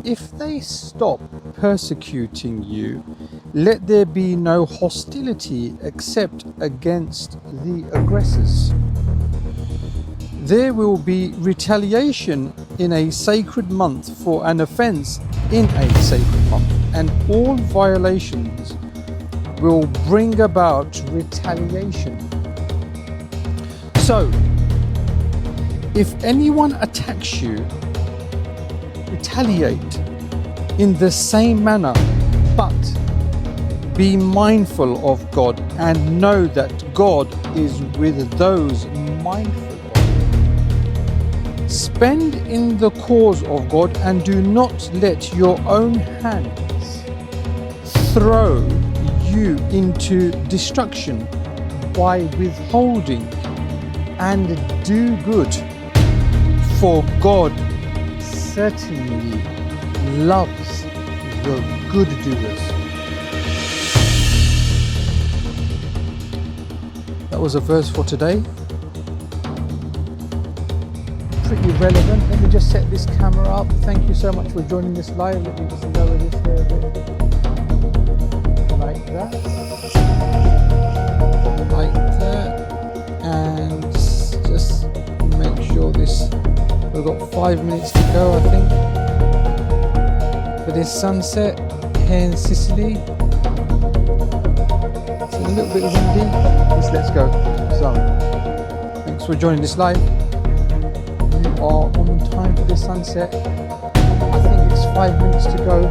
if they stop persecuting you, let there be no hostility except against the aggressors. There will be retaliation in a sacred month for an offense in a sacred month, and all violations will bring about retaliation. So, if anyone attacks you, retaliate in the same manner, but be mindful of God and know that God is with those mindful of Him. Spend in the cause of God and do not let your own hands throw you into destruction by withholding, and do good, for God certainly loves the good doers. That was a verse for today. Pretty relevant. Let me just set this camera up. Thank you so much for joining this live. Let me just lower this here a bit. Like that. Like that. And just make sure this, we've got 5 minutes to go, I think, for this sunset here in Sicily. It's a little bit windy. Let's go. So, thanks for joining this live. You are on time for this sunset. I think it's 5 minutes to go.